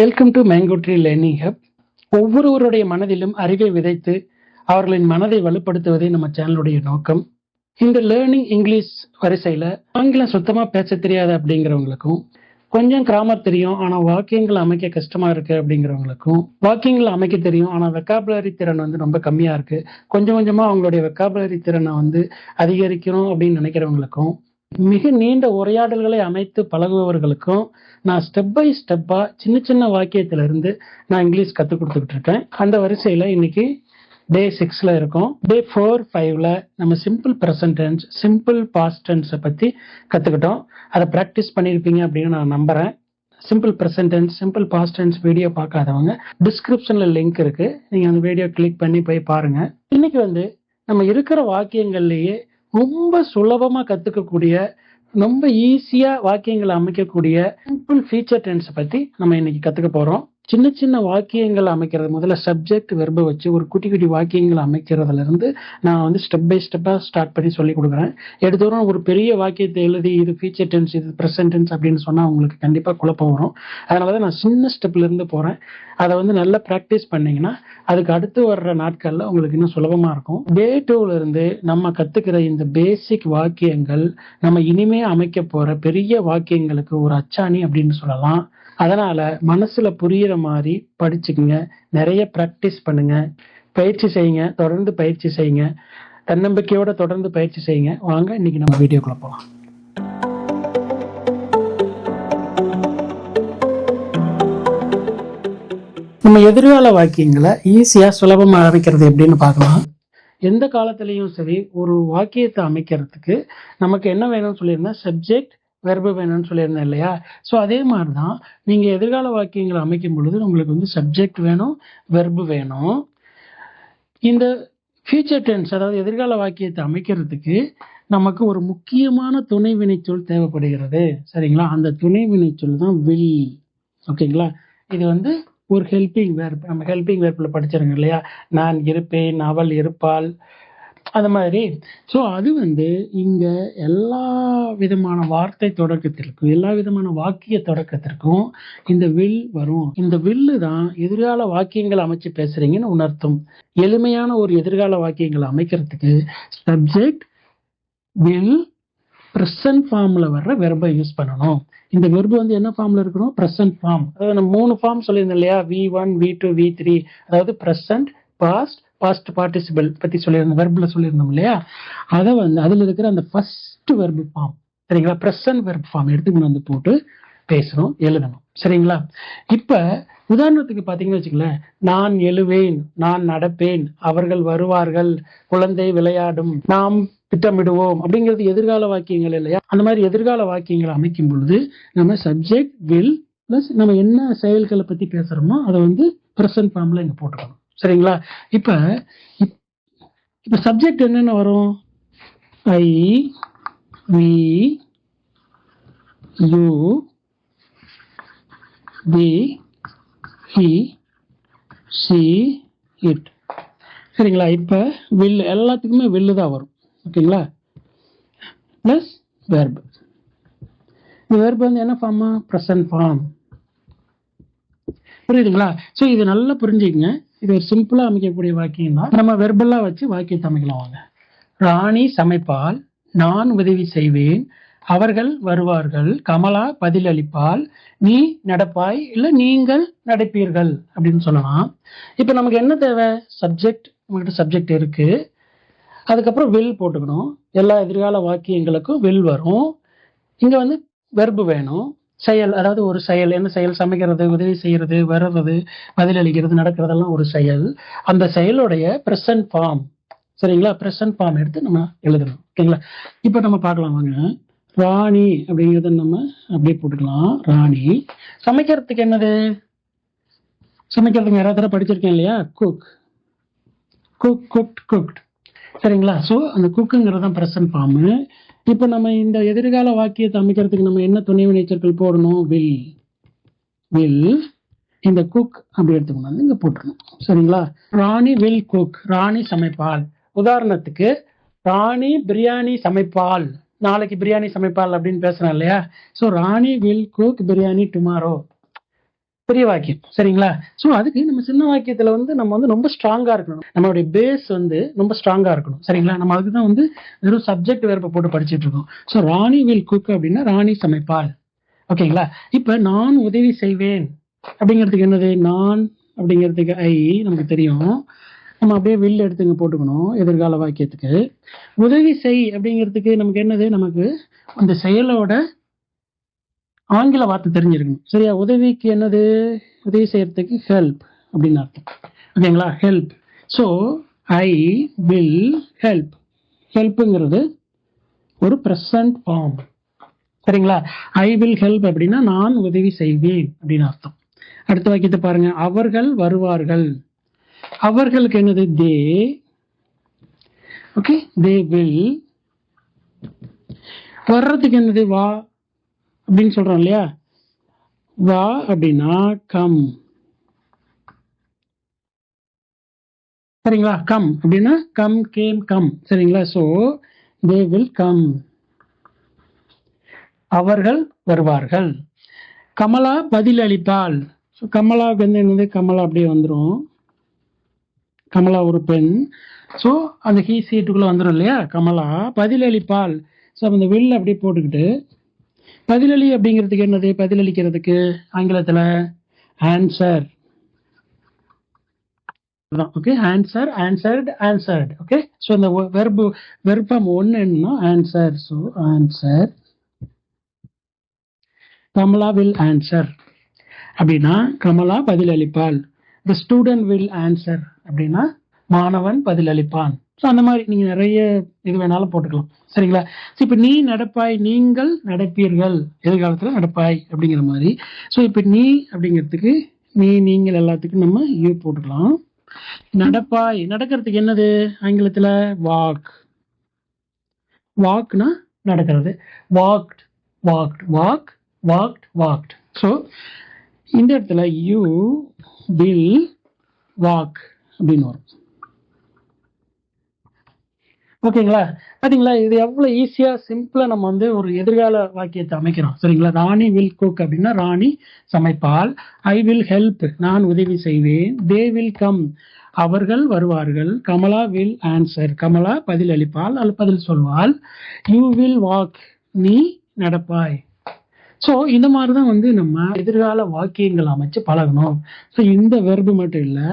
Welcome to mango tree learning hub. ஒவ்வொருவருடைய மனதிலும் அறிவை விதைத்து அவர்களின் மனதை வலுப்படுத்துவதே நம்ம சேனலுடைய நோக்கம். இந்த லேர்னிங் இங்கிலீஷ் வரிசையில் ஆங்கிலம் சுத்தமாக பேச தெரியாது அப்படிங்கிறவங்களுக்கும், கொஞ்சம் கிராமர் தெரியும் ஆனால் வாக்கியங்கள் அமைக்க கஷ்டமாக இருக்குது அப்படிங்கிறவங்களுக்கும், வாக்கியங்கள் அமைக்க தெரியும் ஆனால் வெக்காபுலரி திறன் ரொம்ப கம்மியாக இருக்குது, கொஞ்சம் கொஞ்சமாக அவங்களுடைய வெக்காபுலரி திறனை அதிகரிக்கணும் அப்படின்னு நினைக்கிறவங்களுக்கும், மிக நீண்ட உரையாடல்களை அமைத்து பழகுபவர்களுக்கும் நான் ஸ்டெப் பை ஸ்டெப்பா சின்ன சின்ன வாக்கியத்திலிருந்து நான் இங்கிலீஷ் கற்றுக் கொடுத்துக்கிட்டு இருக்கேன். அந்த வரிசையில் இன்னைக்கு டே 6ல இருக்கோம். டே 4-5ல நம்ம simple present tense, simple past டென்ஸை பற்றி கற்றுக்கிட்டோம். அதை ப்ராக்டிஸ் பண்ணியிருப்பீங்க அப்படின்னு நான் நம்புகிறேன். Simple present tense, simple past tense video பார்க்காதவங்க டிஸ்கிரிப்ஷனில் லிங்க் இருக்கு, நீங்கள் அந்த வீடியோ கிளிக் பண்ணி போய் பாருங்க. இன்னைக்கு நம்ம இருக்கிற வாக்கியங்கள்லேயே ரொம்ப சுலபமாக கற்றுக்கக்கூடிய, ரொம்ப ஈஸியாக வாக்கியங்களை அமைக்கக்கூடிய சிம்பிள் ஃபீச்சர் டென்ஸை பற்றி நம்ம இன்னைக்கு கற்றுக்க போகிறோம். சின்ன சின்ன வாக்கியங்கள் அமைக்கிறது, முதல்ல சப்ஜெக்ட் வெர்பை வச்சு ஒரு குட்டி குட்டி வாக்கியங்கள் அமைக்கிறதுல இருந்து நான் ஸ்டெப் பை ஸ்டெப்பாக ஸ்டார்ட் பண்ணி சொல்லி கொடுக்குறேன். எடுத்தோறும் ஒரு பெரிய வாக்கியத்தை எழுதி இது ஃபீச்சர் டென்ஸ், இது ப்ரெசன்ட் டென்ஸ் அப்படின்னு சொன்னால் உங்களுக்கு கண்டிப்பாக குழப்பம் வரும். அதனால தான் நான் சின்ன ஸ்டெப்ல இருந்து போகிறேன். அதை நல்லா ப்ராக்டிஸ் பண்ணிங்கன்னா அதுக்கு அடுத்து வர்ற நாட்களில் உங்களுக்கு இன்னும் சுலபமாக இருக்கும். டே 2ல இருந்து நம்ம கற்றுக்கிற இந்த பேசிக் வாக்கியங்கள் நம்ம இனிமே அமைக்க போகிற பெரிய வாக்கியங்களுக்கு ஒரு அச்சாணி அப்படின்னு சொல்லலாம். அதனால மனசுல புரியுற மாதிரி படிச்சுக்குங்க, நிறைய ப்ராக்டிஸ் பண்ணுங்க, பயிற்சி செய்யுங்க, தொடர்ந்து பயிற்சி செய்யுங்க, தன்னம்பிக்கையோட தொடர்ந்து பயிற்சி செய்யுங்க. வாங்க இன்னைக்கு நம்ம வீடியோக்குள்ள போகலாம். நம்ம எதிர்கால வாக்கியங்களை ஈஸியா சுலபமா அமைக்கிறது எப்படின்னு பார்க்கலாம். எந்த காலத்திலையும் சரி ஒரு வாக்கியத்தை அமைக்கிறதுக்கு நமக்கு என்ன வேணும்னு சொல்லியிருந்தேன், சப்ஜெக்ட் வெர்பு வேணும்னு சொல்லியிருந்தேன் இல்லையா? ஸோ அதே மாதிரி தான் நீங்கள் எதிர்கால வாக்கியங்களை அமைக்கும் பொழுது உங்களுக்கு சப்ஜெக்ட் வேணும், வெர்பு வேணும். இந்த ஃபியூச்சர் டென்ஸ், அதாவது எதிர்கால வாக்கியத்தை அமைக்கிறதுக்கு நமக்கு ஒரு முக்கியமான துணை வினைச்சொல் தேவைப்படுகிறது. சரிங்களா? அந்த துணை வினைச்சொல் தான் வில். ஓகேங்களா? இது ஒரு ஹெல்பிங் வெர்ப். நம்ம ஹெல்பிங் வெர்பில் படிச்சிருங்க இல்லையா? நான் இருப்பேன், அவள் இருப்பாள், அந்த மாதிரி. ஸோ அது இங்க எல்லா விதமான வார்த்தை தொடக்கத்திற்கும், எல்லா விதமான வாக்கிய தொடக்கத்திற்கும் இந்த வில் வரும். இந்த வில்லு தான் எதிர்கால வாக்கியங்கள் அமைச்சு பேசுறீங்கன்னு உணர்த்தும். எளிமையான ஒரு எதிர்கால வாக்கியங்களை அமைக்கிறதுக்கு சப்ஜெக்ட், வில், ப்ரெசன்ட் ஃபார்ம்ல வர்ற வெர்பை யூஸ் பண்ணணும். இந்த வெர்பு என்ன ஃபார்ம்ல இருக்கணும்? Present form. அதாவது நம்ம 3 ஃபார்ம் சொல்லியிருந்தோம் இல்லையா? V1, V2, V3. அதாவது ப்ரெசன்ட், பாஸ்ட், பாஸ்ட் பார்ட்டிசிபிள் பத்தி சொல்லியிருந்தோம், வெர்ப்ல சொல்லியிருந்தோம் இல்லையா? அதை அதுல இருக்கிற அந்த ஃபர்ஸ்ட் வெர்பு ஃபார்ம், சரிங்களா, ப்ரெசன்ட் வெர்ப் ஃபார்ம் எடுத்து போட்டு பேசணும், எழுதணும். சரிங்களா? இப்ப உதாரணத்துக்கு பாத்தீங்கன்னு வச்சுக்கலேன், நான் எழுவேன், நான் நடப்பேன், அவர்கள் வருவார்கள், குழந்தை விளையாடும், நாம் திட்டமிடுவோம் அப்படிங்கிறது எதிர்கால வாக்கியங்கள் இல்லையா? அந்த மாதிரி எதிர்கால வாக்கியங்களை அமைக்கும் பொழுது நம்ம சப்ஜெக்ட், வில் பிளஸ் நம்ம என்ன செயல்களை பத்தி பேசுறோமோ அதை ப்ரெசன்ட் ஃபார்ம்ல இங்க போட்டுக்கணும். சரிங்களா? இப்ப சப்ஜெக்ட் என்னென்ன வரும்? I, we, you, the, he, she, it. சரிங்களா? இப்ப வில், எல்லாத்துக்குமே வில்லு தான் வரும். ஓகேங்களா? Plus verb. இந்த வெர்ப் என்ன ஃபார்மா? Present form. புரியுதுங்களா? ஸோ இது நல்லா புரிஞ்சுக்கங்க. இது ஒரு சிம்பிளா அமைக்கக்கூடிய வாக்கியம் தான். நம்ம வெர்பெல்லாம் வச்சு வாக்கியத்தை அமைக்கலாம். வாங்க. ராணி சமைப்பால், நான் உதவி செய்வேன், அவர்கள் வருவார்கள், கமலா பதில் அளிப்பால், நீ நடப்பாய், இல்ல நீங்கள் நடப்பீர்கள் அப்படின்னு சொல்லலாம். இப்ப நமக்கு என்ன தேவை? சப்ஜெக்ட். நம்மகிட்ட சப்ஜெக்ட் இருக்கு, அதுக்கப்புறம் வில் போட்டுக்கணும். எல்லா எதிர்கால வாக்கியங்களுக்கும் வில் வரும். இங்க வெர்பு வேணும், செயல், அதாவது ஒரு செயல். என்ன செயல்? சமைக்கிறது, உதவி செய்யறது, வர்றது, பதிலளிக்கிறது, நடக்கிறதெல்லாம் ஒரு செயல். அந்த செயலுடைய ப்ரெசன்ட் ஃபார்ம். சரிங்களா? ப்ரெசன்ட் ஃபார்ம் எடுத்து நம்ம எழுதணும். ஓகேங்களா? இப்ப நம்ம பார்க்கலாம் வாங்க. ராணி அப்படிங்கிறத நம்ம அப்படியே போட்டுக்கலாம். ராணி. சமைக்கிறதுக்கு என்னது? சமைக்கிறதுக்கு யாராவது படிச்சிருக்கேன் இல்லையா? Cook, cook, cooked, cooked. சரிங்களா? ஸோ அந்த குக்குங்கிறது தான் ப்ரெசன்ட் ஃபார்ம். இப்போ நம்ம இந்த எதிர்கால வாக்கியத்தை அமைக்கிறதுக்கு நம்ம என்ன துணை வினைச்சொற்கள் போடணும்? Will, will. இந்த குக் அப்படி எடுத்துக்கணும், இங்க போட்டுருணும். சரிங்களா? ராணி வில் குக். ராணி சமைப்பாள். உதாரணத்துக்கு ராணி பிரியாணி சமைப்பாள், நாளைக்கு பிரியாணி சமைப்பாள் அப்படின்னு பேசுறேன் இல்லையா? So Rani will cook biryani tomorrow. பெரிய வாக்கியம். சரிங்களா? ஸோ அதுக்கு நம்ம சின்ன வாக்கியத்துல வந்து நம்ம வந்து ரொம்ப ஸ்ட்ராங்கா இருக்கணும். நம்மளுடைய பேஸ் வந்து ரொம்ப ஸ்ட்ராங்கா இருக்கணும். சரிங்களா? நம்ம அதுக்கு தான் வந்து வெறும் சப்ஜெக்ட் வேர்பை போட்டு படிச்சுட்டு இருக்கோம். ஸோ ராணி வில் குக் அப்படின்னா ராணி சமைப்பாள். ஓகேங்களா? இப்ப நான் உதவி செய்வேன் அப்படிங்கிறதுக்கு என்னது? நான் அப்படிங்கிறதுக்கு ஐ நமக்கு தெரியும். நம்ம அப்படியே வில் எடுத்துங்க போட்டுக்கணும் எதிர்கால வாக்கியத்துக்கு. உதவி செய் அப்படிங்கிறதுக்கு நமக்கு என்னது? நமக்கு அந்த செயலோட ஆங்கில வார்த்தை தெரிஞ்சிருக்கணும். சரியா? உதவிக்கு என்னது? உதவி செய்யறதுக்கு ஹெல்ப் அப்படின்னு அர்த்தம். ஓகேங்களா? Help. So I will help. ஹெல்ப்புங்கிறது ஒரு ப்ரெசன்ட் ஃபார்ம். சரிங்களா? ஐ வில் ஹெல்ப் அப்படின்னா நான் உதவி செய்வேன் அப்படின்னு அர்த்தம். அடுத்த வாக்கியத்தை பாருங்க. அவர்கள் வருவார்கள். அவர்களுக்கு என்னது? தே. Okay, they will. வர்றதுக்கு என்னது? வா அப்படின்னு சொல்றோம் இல்லையா? வா அப்படின்னா கம். சரிங்களா? கம் அப்படின்னா கம், கேம், கம். சரிங்களா? So they will come. அவர்கள் வருவார்கள். கமலா பதில் அளித்தாள். ஸோ கமலாவுக்கு வந்து என்னது? கமலா அப்படியே வந்துடும். கமலா ஒரு பெண். ஸோ அந்த ஹீ சீட்டுக்குள்ள வந்துடும் இல்லையா? கமலா பதில் அளிப்பாள். ஸோ அந்த வில் அப்படியே போட்டுக்கிட்டு பதிலளி அப்படிங்கிறதுக்கு என்னது? பதிலளிக்கிறதுக்கு ஆங்கிலத்துல answer. Okay, answer, answered, answered. Okay, so இந்த வெர்பம் ஒன்று என்னன்னா answer. So answer. Kamala will answer அப்படின்னா கமலா பதிலளிப்பாள். த ஸ்டூடெண்ட் வில் ஆன்சர் அப்படின்னா மாணவன் பதிலளிப்பான். ஸோ அந்த மாதிரி நீங்க நிறைய இது வேணாலும் போட்டுக்கலாம். சரிங்களா? இப்போ நீ நடப்பாய், நீங்கள் நடப்பீர்கள், எதிர்காலத்தில் நடப்பாய் அப்படிங்கிற மாதிரி. ஸோ இப்போ நீ அப்படிங்கிறதுக்கு நீ, நீங்கள் எல்லாத்துக்கும் நம்ம யூ போட்டுக்கலாம். நடப்பாய், நடக்கிறதுக்கு என்னது ஆங்கிலத்தில்? வாக். வாக்னா நடக்கிறது. Walked, walked, walk, walked, walked. So இந்த இடத்துல யூ வில் வாக் அப்படின்னு வரும். ஓகேங்களா? பாத்தீங்களா? இது எவ்வளவு ஈஸியா சிம்பிளா நம்ம வந்து ஒரு எதிர்கால வாக்கியத்தை அமைக்கிறோம். சரிங்களா? ராணி வில் குக் அப்படின்னா ராணி சமைப்பாள். ஐ வில் ஹெல்ப் நான் உதவி செய்வேன். தே வில் கம் அவர்கள் வருவார்கள். கமலா வில் ஆன்சர் கமலா பதில் அளிப்பாள் அல்லது பதில் சொல்வாள். யூ வில் வாக் நீ நடப்பாய். ஸோ இந்த மாதிரி தான் வந்து நம்ம எதிர்கால வாக்கியங்கள் அமைச்சு பழகணும். ஸோ இந்த வெர்பு மட்டும் இல்லை,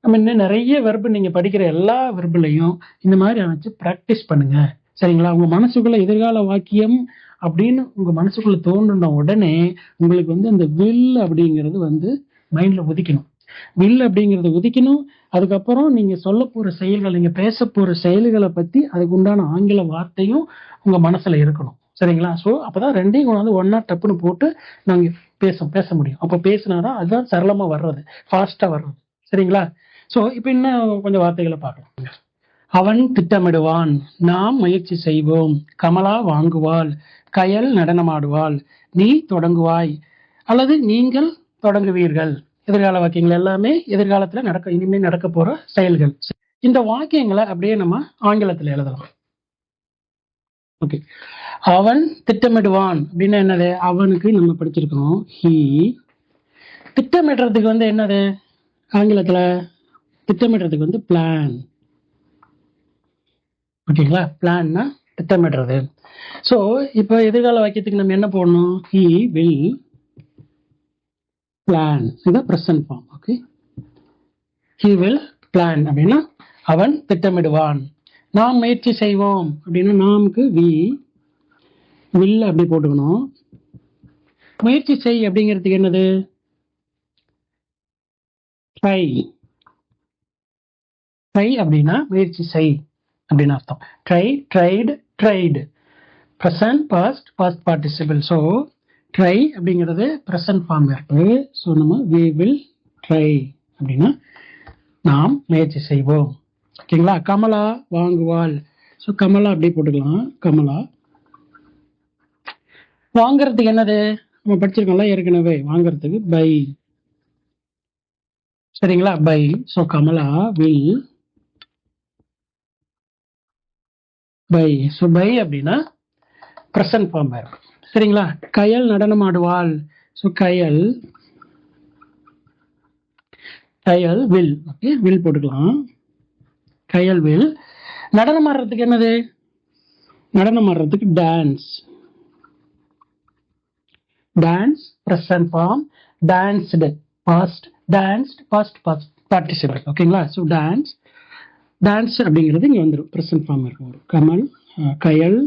நம்ம இன்னும் நிறைய வெர்பு நீங்க படிக்கிற எல்லா வெர்புலையும் இந்த மாதிரி அமைச்சு ப்ராக்டிஸ் பண்ணுங்க. சரிங்களா? உங்க மனசுக்குள்ள எதிர்கால வாக்கியம் அப்படின்னு உங்க மனசுக்குள்ள தோன்றுன உடனே உங்களுக்கு வந்து அந்த வில் அப்படிங்கிறது வந்து மைண்ட்ல உதிக்கணும். வில் அப்படிங்கிறது உதிக்கணும். அதுக்கப்புறம் நீங்க சொல்ல போற செயல்கள், நீங்க பேச போற செயல்களை பத்தி அதுக்கு உண்டான ஆங்கில வார்த்தையும் உங்க மனசுல இருக்கணும். சரிங்களா? ஸோ அப்பதான் ரெண்டையும் கொண்டாந்து ஒன்னா டப்புன்னு போட்டு நாங்க பேச முடியும். அப்போ பேசினாதான் அதுதான் சரளமா வர்றது, ஃபாஸ்டா வர்றது. சரிங்களா? ஸோ இப்போ இன்னும் கொஞ்சம் வார்த்தைகளை பார்க்கலாம். அவன் திட்டமிடுவான். நாம் முயற்சி செய்வோம். கமலா வாங்குவாள். கயல் நடனமாடுவாள். நீ தொடங்குவாய் அல்லது நீங்கள் தொடங்குவீர்கள். எதிர்கால வாக்கியங்கள் எல்லாமே எதிர்காலத்துல இனிமே நடக்க போற செயல்கள். இந்த வாக்கியங்களை அப்படியே நம்ம ஆங்கிலத்துல எழுதலாம். ஓகே, அவன் திட்டமிடுவான் அப்படின்னா என்னது? அவனுக்கு நம்ம படிச்சிருக்கோம் ஹீ. திட்டமிடுறதுக்கு வந்து என்னது ஆங்கிலத்துல? திட்டமிடுறதுக்கு வந்து பிளான். ஓகேங்களா? பிளான்னா திட்டமிடுறது. ஸோ இப்போ எதிர்கால வாக்கியத்துக்கு நம்ம என்ன போடணும்? He will plan. இதுதான் present form. Okay, he will plan அப்படின்னா அவன் திட்டமிடுவான். நாம் முயற்சி செய்வோம் அப்படின்னா நாமுக்கு வி வில் அப்படி போட்டுக்கணும். முயற்சி செய் அப்படிங்கிறதுக்கு என்னது? ட்ரை. ட்ரை அப்படின்னா முயற்சி செய் அப்படின்னு அர்த்தம். Try, tried, tried. Present, past, past participle. So try அப்படிங்கிறது ப்ரெசன்ட் ஃபார்ம் இருக்கு. ஸோ நம்ம we will try அப்படின்னா நாம் முயற்சி செய்வோம். ஓகேங்களா? கமலா வாங்குவாள். ஸோ கமலா அப்படியே போட்டுக்கலாம். கமலா வாங்குறதுக்கு என்னது? நம்ம படிச்சிருக்கோம்ல ஏற்கனவே. வாங்குறதுக்கு பை. சரிங்களா? Buy. So Kamala will buy. So buy அப்படின்னா ப்ரெசன்ட் ஃபார்ம் இருக்கும். சரிங்களா? கயல் நடனம் ஆடுவாள். So Kayal Kayal will. Okay, will போட்டுக்கலாம். கயல் வில். நடனம் ஆடுறதுக்கு என்னது? நடனம் ஆடுறதுக்கு dance. Dance present form, danced past, danced past participle. ஓகேங்களா? ஸோ டான்ஸ், டான்ஸ் அப்படிங்கிறது இங்கே வந்துடும், பிரசன்ட் ஃபார்ம் இருக்கும். கமல் கயல்,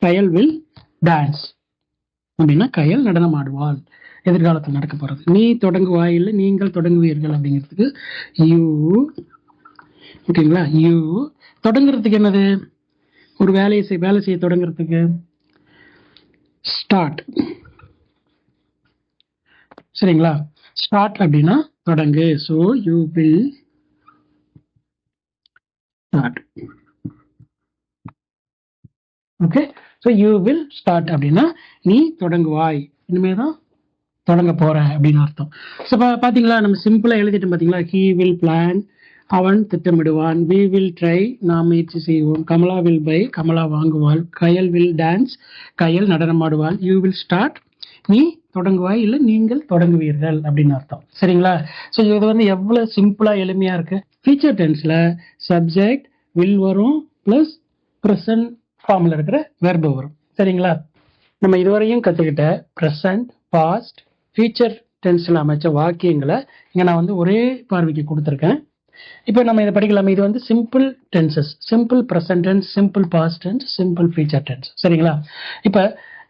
கயல் வில் டான்ஸ் அப்படின்னா கயல் நடனம் ஆடுவாள், எதிர்காலத்தில் நடக்க போறது. நீ தொடங்குவாய், இல்லை நீங்கள் தொடங்குவீர்கள் அப்படிங்கிறதுக்கு யூ. ஓகேங்களா? யூ. தொடங்குறதுக்கு என்னது? ஒரு வேலை செய்ய தொடங்குறதுக்கு ஸ்டார்ட். சரிங்களா? ஸ்டார்ட் அப்படின்னா தொடங்கு. So you will start. Okay, so you will start அப்படின்னா நீ தொடங்குவாய், இனிமேதான் தொடங்க போற அப்படின்னு அர்த்தம். ஸோ பாத்தீங்களா, நம்ம சிம்பிளா எழுதிட்டோம். பாத்தீங்களா? ஹி வில் பிளான், அவன் திட்டமிடுவான். வி வில் ட்ரை, நாம் முயற்சி செய்வோம். கமலா வில் பை, கமலா வாங்குவாள். கயல் வில் டான்ஸ், கயல் நடனமாடுவாள். யூ வில் ஸ்டார்ட், நீ தொடங்குவாய், இல்லை நீங்கள் தொடங்குவீர்கள் அப்படின்னு அர்த்தம். சரிங்களா? ஸோ இது வந்து எவ்வளவு சிம்பிளா எளிமையா இருக்கு. ஃபியூச்சர் டென்ஸ்ல சப்ஜெக்ட் வில் வரும், பிளஸ் ப்ரெசன்ட் ஃபார்ம்ல இருக்கிற வெர்பு வரும். சரிங்களா? நம்ம இதுவரையும் கத்துக்கிட்ட ப்ரெசன்ட், பாஸ்ட், ஃபியூச்சர் டென்ஸ்ல அமைச்ச வாக்கியங்களை இங்க நான் வந்து ஒரே பார்வைக்கு கொடுத்துருக்கேன். இப்போ நம்ம இதை படிக்கலாமே. இது வந்து simple tenses, simple present tense, simple past tense, simple future tense. சரிங்களா?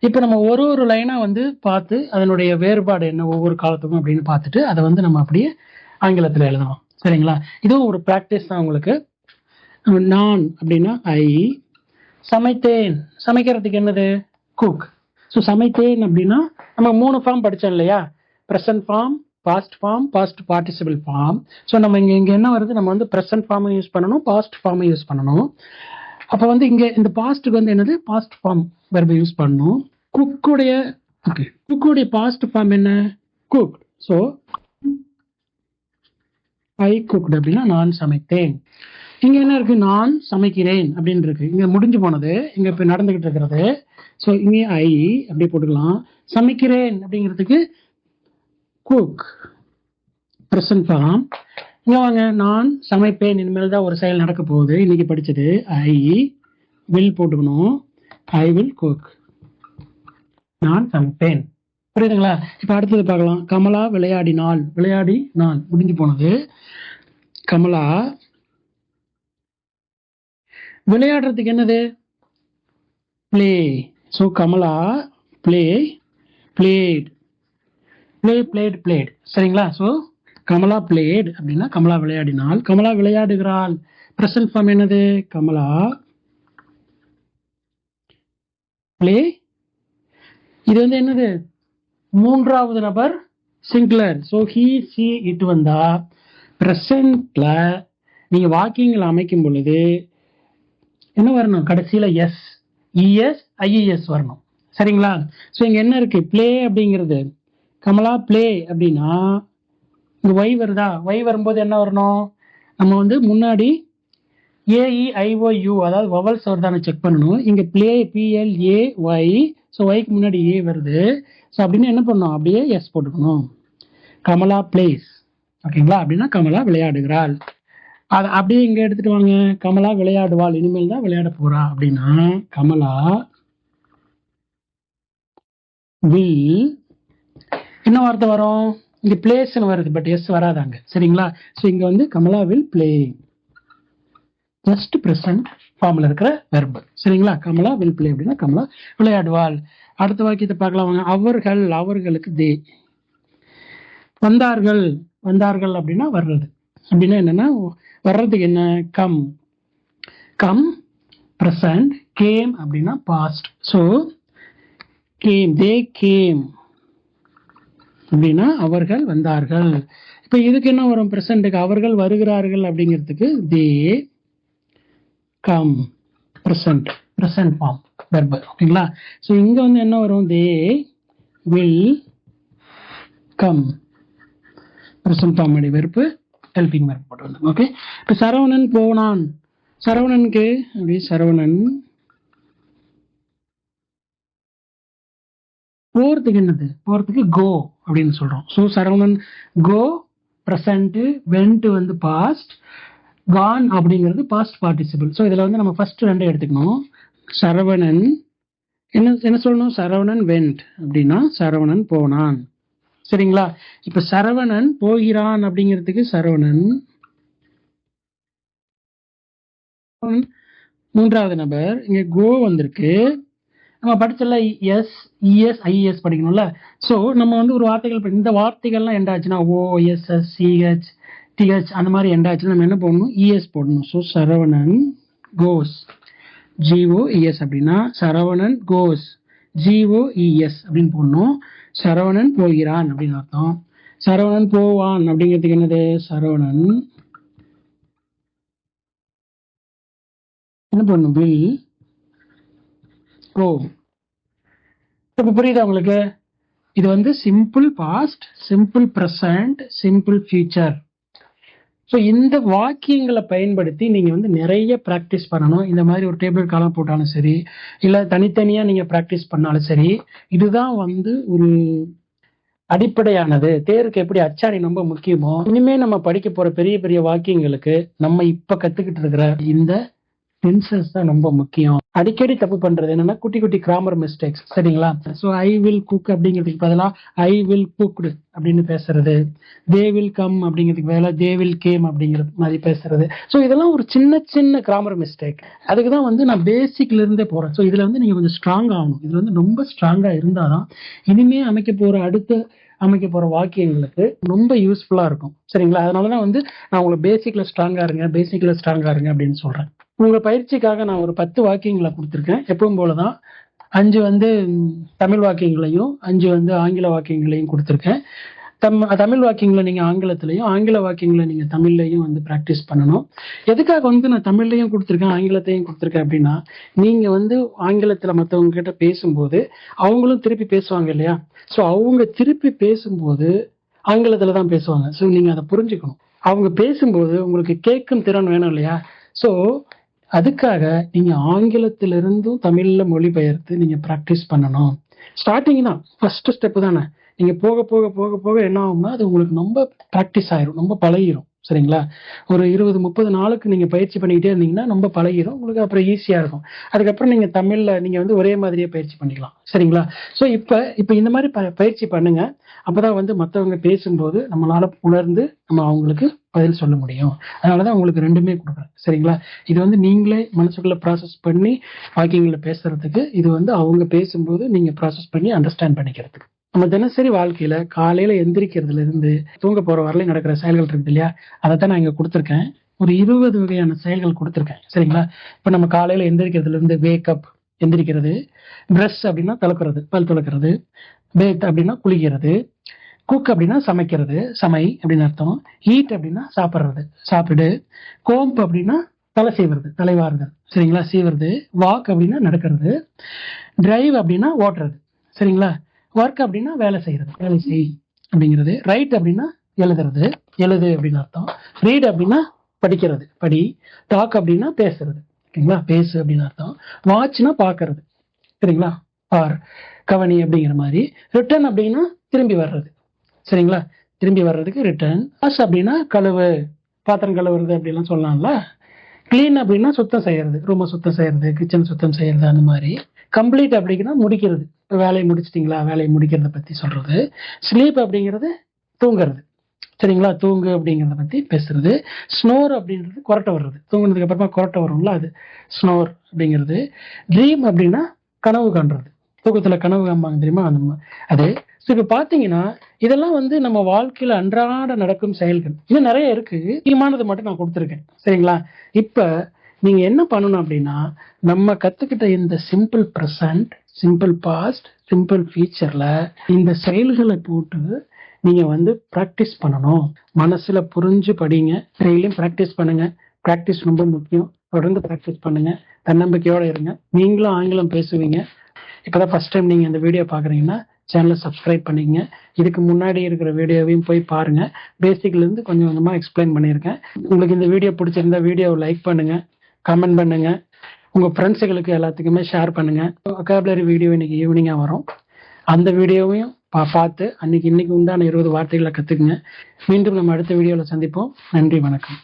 இப்போ நம்ம ஒரு லைனா வந்து பார்த்து அதனுடைய வேறுபாடு என்ன ஒவ்வொரு காலத்துக்கும் அப்படின்னு பார்த்துட்டு அதை வந்து நம்ம அப்படியே ஆங்கிலத்தில் எழுதணும். சரிங்களா? இதுவும் ஒரு ப்ராக்டிஸ் தான் உங்களுக்கு. நான் அப்படின்னா ஐ. சமைத்தேன், சமைக்கிறதுக்கு என்னது? குக். ஸோ சமைத்தேன் அப்படின்னா நம்ம 3 ஃபார்ம் படித்தோம் இல்லையா? Present form, past form, past participle form. So நம்ம இங்கே என்ன வருது? நம்ம வந்து ப்ரெசன்ட் ஃபார்மை யூஸ் பண்ணணும், பாஸ்ட் ஃபார்மை யூஸ் பண்ணணும். அப்போ வந்து இங்கே இந்த பாஸ்ட்டுக்கு வந்து என்னது? பாஸ்ட் ஃபார்ம் வெர்பை யூஸ் பண்ணணும். குக்குடைய பாஸ்ட் ஃபார்ம் என்ன? குக். ஸோ ஐ குக்டு அப்படின்னா நான் சமைத்தேன். இங்க என்ன இருக்கு? நான் சமைக்கிறேன் அப்படின்னு இருக்கு. இங்க முடிஞ்சு போனது, இங்க இப்ப நடந்துகிட்டு இருக்கிறது. ஸோ இங்கே ஐ அப்படி போட்டுக்கலாம். சமைக்கிறேன் அப்படிங்கிறதுக்கு குக், பிரசன்ட் ஃபார்ம். இங்க வாங்க, நான் சமைப்பேன், இனிமேல் தான் ஒரு செயல் நடக்க போகுது. இன்னைக்கு படிச்சது ஐ வில் போட்டுக்கணும். ஐ வில் குக், நான் சமைப்பேன். புரியுதுங்களா? இப்ப அடுத்தது பார்க்கலாம். கமலா விளையாடினாள், விளையாடினாள் முடிஞ்சு போனது. கமலா விளையாடுறதுக்கு என்னது? Play. So Kamala play, played, played. சரிங்களா? ஸோ கமலா பிளேட் அப்படின்னா கமலா விளையாடினாள். கமலா விளையாடுகிறாள், பிரசன்ட் ஃபார்ம் என்னது? கமலா பிளே. இது வந்து என்னது? 3வது நபர் singular. So he, she, it வந்தா பிரசன்ட்ல நீங்க வாக்கியங்கள் அமைக்கும் பொழுது என்ன வரணும்? கடைசியில எஸ், இஎஸ், ஐஇஎஸ் வரணும். சரிங்களா? ஸோ இங்க என்ன இருக்கு? பிளே அப்படிங்கிறது கமலா பிளே அப்படின்னா இங்க ஒய் வருதா? ஒய் வரும்போது என்ன வரணும்? நம்ம வந்து முன்னாடி ஏஇஐஓயு அதாவது வவல்ஸ் வருதான்னு செக் பண்ணணும். இங்க பிளே பிஎல்ஏ ஒய். ஸோ ஒய்க்கு முன்னாடி ஏ வருது. ஸோ அப்படின்னு என்ன பண்ணணும்? அப்படியே எஸ் போட்டுக்கணும். கமலா பிளேஸ். ஓகேங்களா? அப்படின்னா கமலா விளையாடுகிறாள். அது அப்படியே இங்க எடுத்துட்டு வாங்க. கமலா விளையாடுவாள், இனிமேல் தான் விளையாட போறா அப்படின்னா கமலா வில். என்ன வார்த்தை வரும்? இங்க பிளேஸ்ன்னு வருது, பட் எஸ் வராதாங்க. சரிங்களா? ஸோ இங்க வந்து Kamala will play, just present ஃபார்ம்ல இருக்கிற வெர்பு. சரிங்களா? கமலா வில் பிளே அப்படின்னா கமலா விளையாடுவாள். அடுத்த வாக்கியத்தை பார்க்கலாம் வாங்க. அவர்கள், அவர்களுக்கு தே. வந்தார்கள், வந்தார்கள் அப்படின்னா வர்றது. அப்படின்னா என்னன்னா வர்றதுக்கு என்ன? கம். கம் பிரசன்ட், கேம் அப்படின்னா past. So came, they came அப்படின்னா அவர்கள் வந்தார்கள். இப்ப இதுக்கு என்ன வரும்? பிரசன்ட்டுக்கு அவர்கள் வருகிறார்கள் அப்படிங்கிறதுக்கு they come, present, present form verb. ஓகேங்களா? ஸோ இங்க வந்து என்ன வரும்? They will come, present form உடைய வெர்பு, ஹெல்பிங் வெர்ப் போட்டு வந்து. ஓகே. இப்ப சரவணன் போனான். சரவணனுக்கு அப்படி சரவணன் போறதுக்கு என்னது? போறதுக்கு கோ அப்படின்னு சொல்றோம். ஸோ சரவணன் கோ ப்ரெசன்ட், வென்ட் வந்து பாஸ்ட், கான் அப்படிங்கிறது பாஸ்ட் பார்ட்டிசிபிள். ஸோ இதில் வந்து நம்ம ஃபர்ஸ்ட் ரெண்டு எடுத்துக்கணும். சரவணன் என்ன சொல்லணும்? சரவணன் வென்ட் அப்படின்னா சரவணன் போனான். சரிங்களா? இப்ப சரவணன் போகிறான் அப்படிங்கிறதுக்கு சரவணன் மூன்றாவது நபர். இங்க கோ வந்திருக்கு. நம்ம படிச்சல எஸ், இஎஸ், ஐஎஸ் படிக்கணும்ல. ஸோ நம்ம வந்து ஒரு வார்த்தைகள் இந்த வார்த்தைகள்லாம் எண்ட் ஆச்சுன்னா ஓ, எஸ், எஸ், சிஹெச், டிஹெச் அந்த மாதிரி எண்ட் ஆச்சுன்னா நம்ம என்ன போடணும்? இஎஸ் போடணும். ஸோ சரவணன் கோஸ், ஜிஓஇஎஸ் அப்படின்னா சரவணன் கோஸ், ஜிஓஇஎஸ் அப்படின்னு போடணும். சரவணன் போகிறான் அப்படின்னு அர்த்தம். சரவணன் போவான் அப்படிங்கிறதுக்கு என்னது? சரவணன் என்ன பண்ணும்? Will go. இப்ப புரியுதா உங்களுக்கு? இது வந்து simple past, simple present, simple future. So இந்த வாக்கியங்களை பயன்படுத்தி நீங்க வந்து நிறைய ப்ராக்டிஸ் பண்ணணும். இந்த மாதிரி ஒரு டேபிள் காலம் போட்டாலும் சரி, இல்ல தனித்தனியா நீங்க ப்ராக்டிஸ் பண்ணாலும் சரி, இதுதான் வந்து ஒரு அடிப்படையானது. தேர்வுக்கு எப்படி அச்சாணி ரொம்ப முக்கியமோ, இனிமே நம்ம படிக்க போற பெரிய பெரிய வாக்கியங்களுக்கு நம்ம இப்ப கத்துக்கிட்டு இருக்கிற இந்த டென்சஸ் தான் ரொம்ப முக்கியம். அடிக்கடி தப்பு பண்றது என்னன்னா குட்டி குட்டி கிராமர் மிஸ்டேக்ஸ். சரிங்களா? ஸோ ஐ வில் குக் அப்படிங்கிறதுக்கு பதிலாக ஐ வில் குக்டு அப்படின்னு பேசுறது, தே வில் கம் அப்படிங்கிறதுக்கு பதிலாக தே வில் கேம் அப்படிங்கிற மாதிரி பேசுறது. ஸோ இதெல்லாம் ஒரு சின்ன சின்ன கிராமர் மிஸ்டேக். அதுக்கு தான் வந்து நான் பேசிக்ல இருந்தே போறேன். ஸோ இதுல வந்து நீங்க கொஞ்சம் ஸ்ட்ராங் ஆகணும். இதுல வந்து ரொம்ப ஸ்ட்ராங்கா இருந்தாதான் இனிமே அமைக்க போற வாக்கியங்களுக்கு ரொம்ப யூஸ்ஃபுல்லா இருக்கும். சரிங்களா? அதனாலதான் வந்து நான் உங்களுக்கு பேசிக்ல ஸ்ட்ராங்கா இருங்க அப்படின்னு சொல்றேன். உங்க பயிற்சிக்காக நான் ஒரு 10 வாக்கியங்களை கொடுத்துருக்கேன். எப்பவும் போலதான் 5 வந்து தமிழ் வாக்கியங்களையும் 5 வந்து ஆங்கில வாக்கியங்களையும் கொடுத்துருக்கேன். தமிழ் வாக்கியங்களை நீங்க ஆங்கிலத்திலையும், ஆங்கில வாக்கியங்களை நீங்க தமிழ்லையும் வந்து பிராக்டிஸ் பண்ணணும். எதுக்காக வந்து நான் தமிழ்லையும் கொடுத்துருக்கேன், ஆங்கிலத்தையும் கொடுத்துருக்கேன் அப்படின்னா, நீங்க வந்து ஆங்கிலத்துல மற்றவங்க கிட்ட பேசும்போது அவங்களும் திருப்பி பேசுவாங்க இல்லையா? ஸோ அவங்க திருப்பி பேசும்போது ஆங்கிலத்துல தான் பேசுவாங்க. ஸோ நீங்க அதை புரிஞ்சுக்கணும். அவங்க பேசும்போது உங்களுக்கு கேட்கும் திறன் வேணும் இல்லையா? ஸோ அதுக்காக நீங்க ஆங்கிலத்திலிருந்தும் தமிழ்ல மொழிபெயர்த்து நீங்க பிராக்டிஸ் பண்ணணும். ஸ்டார்டிங் தான், ஃபர்ஸ்ட் ஸ்டெப் தானே. நீங்க போக போக போக போக என்ன ஆகும்னா அது உங்களுக்கு ரொம்ப ப்ராக்டிஸ் ஆயிரும், ரொம்ப பழகிரும். சரிங்களா? ஒரு 20-30 நாளுக்கு நீங்க பயிற்சி பண்ணிக்கிட்டே இருந்தீங்கன்னா ரொம்ப பழகிரும் உங்களுக்கு. அப்புறம் ஈஸியா இருக்கும். அதுக்கப்புறம் நீங்க தமிழ்ல நீங்க வந்து ஒரே மாதிரியே பயிற்சி பண்ணிக்கலாம். சரிங்களா? ஸோ இப்ப இந்த மாதிரி பயிற்சி பண்ணுங்க. அப்பதான் வந்து மற்றவங்க பேசும்போது நம்மளால உணர்ந்து நம்ம அவங்களுக்கு பதில் சொல்ல முடியும். அதனாலதான் உங்களுக்கு ரெண்டுமே கொடுக்குறேன். சரிங்களா? இது வந்து நீங்களே மனசுக்குள்ள ப்ராசஸ் பண்ணி வாக்கியங்களை பேசுறதுக்கு, இது வந்து அவங்க பேசும்போது நீங்க ப்ராசஸ் பண்ணி அண்டர்ஸ்டாண்ட் பண்ணிக்கிறதுக்கு. நம்ம தினசரி வாழ்க்கையில காலையில எந்திரிக்கிறதுல இருந்து தூங்க போற வரலையும் நடக்கிற செயல்கள் இருக்கு இல்லையா? அதைத்தான் நான் இங்க கொடுத்துருக்கேன். ஒரு 20 வகையான செயல்கள் கொடுத்துருக்கேன். சரிங்களா? இப்ப நம்ம காலையில எந்திரிக்கிறதுல இருந்து வேக்கப் எந்திரிக்கிறது, பிரஷ் அப்படின்னா துலக்கிறது, பல் துலக்கிறது, பேத் அப்படின்னா குளிக்கிறது, குக் அப்படின்னா சமைக்கிறது, சமை அப்படின்னு அர்த்தம், ஈட் அப்படின்னா சாப்பிட்றது, சாப்பிடு, கோம்ப் அப்படின்னா தலை சீவுறது, தலைவாறுதல். சரிங்களா? சீவுறது, வாக் அப்படின்னா நடக்கிறது, டிரைவ் அப்படின்னா ஓட்டுறது. சரிங்களா? ஒர்க் அப்படின்னா வேலை செய்யறது, வேலை செய் அப்படிங்கிறது, ரைட் அப்படின்னா எழுதுறது, எழுது அப்படின்னு அர்த்தம், ரீட் அப்படின்னா படிக்கிறது, படி, டாக் அப்படின்னா பேசுறது. ஓகேங்களா? பேசு அப்படின்னு அர்த்தம், வாட்ச்னா பாக்குறது. சரிங்களா? பார், கவனி அப்படிங்கிற மாதிரி. ரிட்டர்ன் அப்படின்னா திரும்பி வர்றது. சரிங்களா? திரும்பி வர்றதுக்கு ரிட்டர்ன். வாஷ் அப்படின்னா கழுவு, பாத்திரம் கழுவுறது அப்படிலாம் சொல்லலாம்ல. கிளீன் அப்படின்னா சுத்தம் செய்யறது, ரூமை சுத்தம் செய்யறது, கிச்சன் சுத்தம் செய்யறது அந்த மாதிரி. கம்ப்ளீட் அப்படின்னா முடிக்கிறது, வேலையை முடிச்சிட்டீங்களா, வேலையை முடிக்கிறத பத்தி சொல்றது. ஸ்லீப் அப்படிங்கிறது தூங்குறது. சரிங்களா? தூங்கு அப்படிங்கிறத பத்தி பேசுறது. ஸ்னோர் அப்படின்றது கொரட்டை வர்றது, தூங்குனதுக்கு அப்புறமா கொரட்டை வரும்ல, அது ஸ்னோர் அப்படிங்கிறது. ட்ரீம் அப்படின்னா கனவு காண்றது, தூக்கத்துல கனவு காண்பாங்க தெரியுமா, அந்த அது. இப்ப பாத்தீங்கன்னா இதெல்லாம் வந்து நம்ம வாழ்க்கையில அன்றாட நடக்கும் செயல்கள். இன்னும் நிறைய இருக்கு, முக்கியமானது மட்டும் நான் கொடுத்துருக்கேன். சரிங்களா? இப்ப நீங்க என்ன பண்ணணும் அப்படின்னா, நம்ம கத்துக்கிட்ட இந்த simple present, simple past, simple ஃபியூச்சர்ல இந்த செயல்களை போட்டு நீங்க வந்து பிராக்டிஸ் பண்ணணும். மனசுல புரிஞ்சு படிங்க, டெய்லியும் பிராக்டிஸ் பண்ணுங்க. பிராக்டிஸ் ரொம்ப முக்கியம். தொடர்ந்து பிராக்டிஸ் பண்ணுங்க, தன்னம்பிக்கையோட இருங்க. நீங்களும் ஆங்கிலம் பேசுவீங்க. இப்பதான் ஃபர்ஸ்ட் டைம் நீங்க இந்த வீடியோ பாக்குறீங்கன்னா சேனலை சப்ஸ்கிரைப் பண்ணிக்கங்க. இதுக்கு முன்னாடி இருக்கிற வீடியோவையும் போய் பாருங்க. பேசிக்ல இருந்து கொஞ்சம் கொஞ்சமா எக்ஸ்பிளைன் பண்ணியிருக்கேன். உங்களுக்கு இந்த வீடியோ பிடிச்சிருந்தா வீடியோவை லைக் பண்ணுங்க, கமெண்ட் பண்ணுங்க, உங்க ஃப்ரெண்ட்ஸுகளுக்கு எல்லாத்துக்குமே ஷேர் பண்ணுங்க. வொக்காபுலரி வீடியோ இன்னைக்கு ஈவினிங்கா வரும், அந்த வீடியோவையும் பார்த்து இன்னைக்கு உண்டான 20 வார்த்தைகளை கத்துக்குங்க. மீண்டும் நம்ம அடுத்த வீடியோல சந்திப்போம். நன்றி, வணக்கம்.